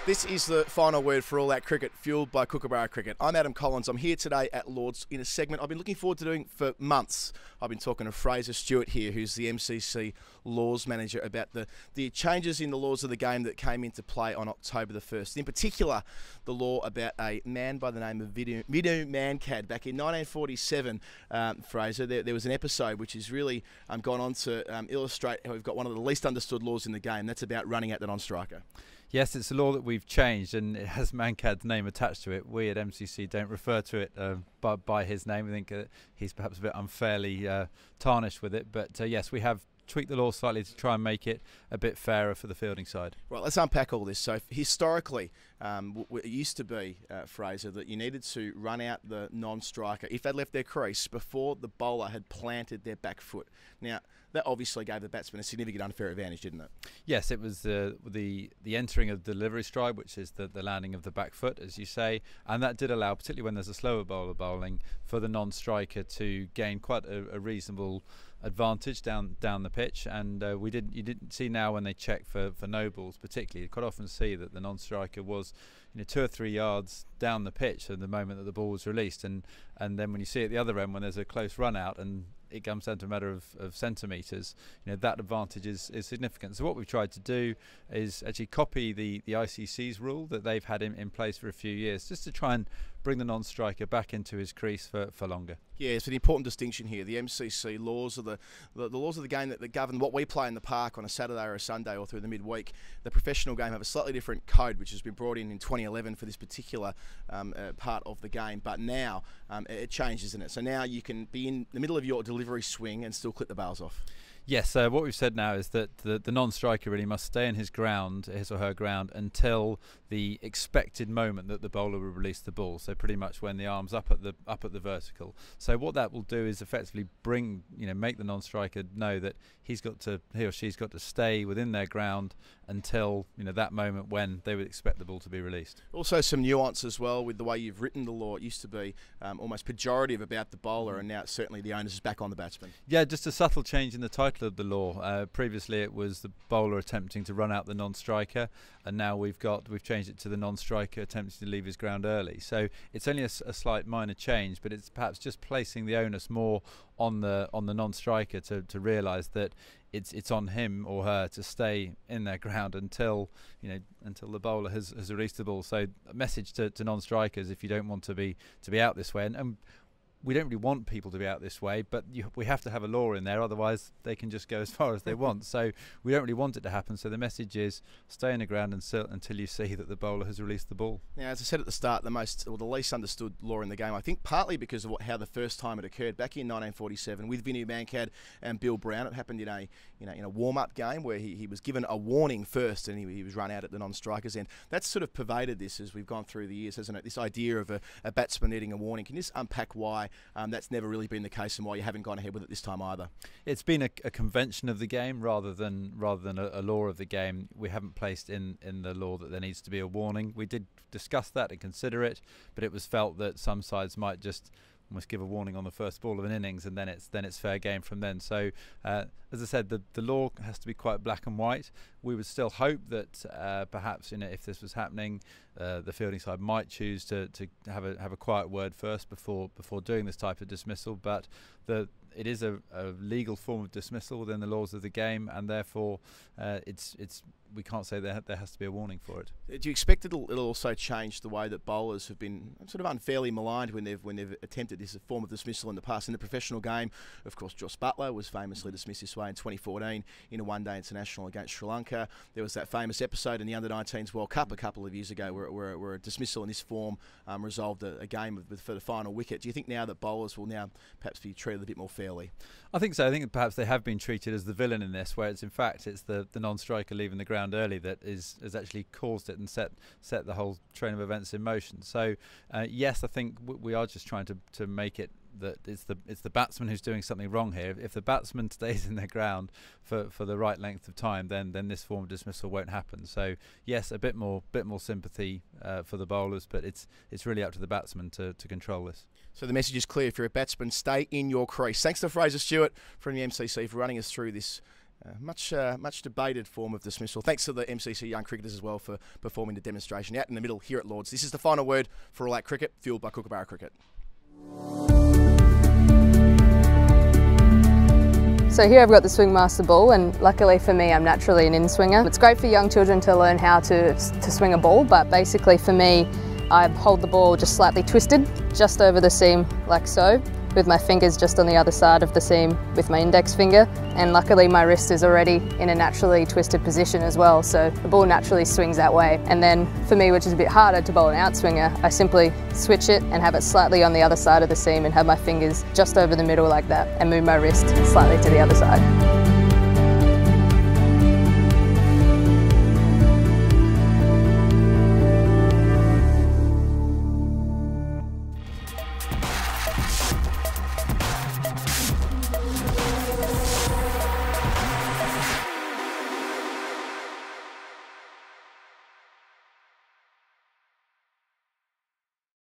This is the final word for all that cricket fueled by Kookaburra cricket. I'm Adam Collins. I'm here today at Lord's in a segment I've been looking forward to doing for months. I've been talking to Fraser Stewart here, who's the MCC Laws Manager, about the changes in the laws of the game that came into play on October the 1st. In particular, the law about a man by the name of Mankad. Back in 1947, Fraser, there was an episode which has really gone on to illustrate how we've got one of the least understood laws in the game. That's about running at the non-striker. Yes, it's a law that we've changed, and it has Mankad's name attached to it. We at MCC don't refer to it by his name. We think he's perhaps a bit unfairly tarnished with it. But yes, we have tweaked the law slightly to try and make it a bit fairer for the fielding side. Right, let's unpack all this. So historically, it used to be, Fraser, that you needed to run out the non-striker if they'd left their crease before the bowler had planted their back foot. Now, that obviously gave the batsman a significant unfair advantage, didn't it? Yes, it was the entering of the delivery stride, which is the landing of the back foot, as you say, and that did allow, particularly when there's a slower bowler bowling, for the non-striker to gain quite a reasonable advantage down the pitch. And you didn't see now when they check for no balls, particularly, you quite often see that the non-striker was 2 or 3 yards down the pitch at the moment that the ball was released, and then when you see at the other end when there's a close run out and it comes down to a matter of centimetres, that advantage is significant. So what we've tried to do is actually copy the ICC's rule that they've had in place for a few years, just to try and bring the non-striker back into his crease for longer. Yeah, it's an important distinction here. The MCC laws are the laws of the game that govern what we play in the park on a Saturday or a Sunday or through the midweek. The professional game have a slightly different code, which has been brought in 2011 for this particular part of the game. But now it changes, isn't it? So now you can be in the middle of your delivery swing and still clip the bails off. Yes, what we've said now is that the non-striker really must stay in his or her ground until the expected moment that the bowler will release the ball. So pretty much when the arm's up at the vertical. So what that will do is effectively make the non-striker know that he or she's got to stay within their ground until that moment when they would expect the ball to be released. Also some nuance as well with the way you've written the law. It used to be almost pejorative about the bowler, and now certainly the onus is back on the batsman. Yeah, just a subtle change in the title of the law. Previously it was the bowler attempting to run out the non-striker, and now we've changed it to the non-striker attempting to leave his ground early. So it's only a slight minor change, but it's perhaps just placing the onus more on the non-striker to realise that it's on him or her to stay in their ground until the bowler has released the ball. So a message to non-strikers: if you don't want to be out this way, and we don't really want people to be out this way, but we have to have a law in there, otherwise they can just go as far as they want. So we don't really want it to happen. So the message is stay in the ground until you see that the bowler has released the ball. Now, as I said at the start, the least understood law in the game, I think partly because of how the first time it occurred back in 1947 with Vinny Mankad and Bill Brown. It happened in a warm-up game where he was given a warning first, and he was run out at the non-strikers end. That's sort of pervaded this as we've gone through the years, hasn't it? This idea of a batsman needing a warning. Can you just unpack why that's never really been the case and why you haven't gone ahead with it this time either? It's been a convention of the game rather than a law of the game. We haven't placed in the law that there needs to be a warning. We did discuss that and consider it, but it was felt that some sides might just almost give a warning on the first ball of an innings, and then it's fair game from then. So as I said, the law has to be quite black and white. We would still hope that perhaps if this was happening, the fielding side might choose to have a quiet word first before doing this type of dismissal. But it is a legal form of dismissal within the laws of the game, and therefore we can't say there has to be a warning for it. Do you expect it'll also change the way that bowlers have been sort of unfairly maligned when they've attempted this form of dismissal in the past? In the professional game, of course, Joss Buttler was famously dismissed this way in 2014 in a one-day international against Sri Lanka. There was that famous episode in the Under-19s World Cup a couple of years ago where a dismissal in this form resolved a game for the final wicket. Do you think now that bowlers will now perhaps be treated a bit more fairly? I think so. I think perhaps they have been treated as the villain in this, where it's the non-striker leaving the ground early that has actually caused it and set the whole train of events in motion. So yes, I think we are just trying to make it that it's the batsman who's doing something wrong here. If the batsman stays in their ground for the right length of time, then this form of dismissal won't happen. So yes, a bit more sympathy for the bowlers, but it's really up to the batsman to control this. So the message is clear: if you're a batsman, stay in your crease. Thanks to Fraser Stewart from the MCC for running us through this Much debated form of dismissal. Thanks to the MCC young cricketers as well for performing the demonstration out in the middle here at Lords. This is the final word for All Out Cricket, fueled by Kookaburra Cricket. So here I've got the Swing Master ball, and luckily for me I'm naturally an in-swinger. It's great for young children to learn how to swing a ball, but basically for me I hold the ball just slightly twisted, just over the seam like so, with my fingers just on the other side of the seam with my index finger, and luckily my wrist is already in a naturally twisted position as well, so the ball naturally swings that way. And then for me, which is a bit harder to bowl an outswinger, I simply switch it and have it slightly on the other side of the seam and have my fingers just over the middle like that and move my wrist slightly to the other side.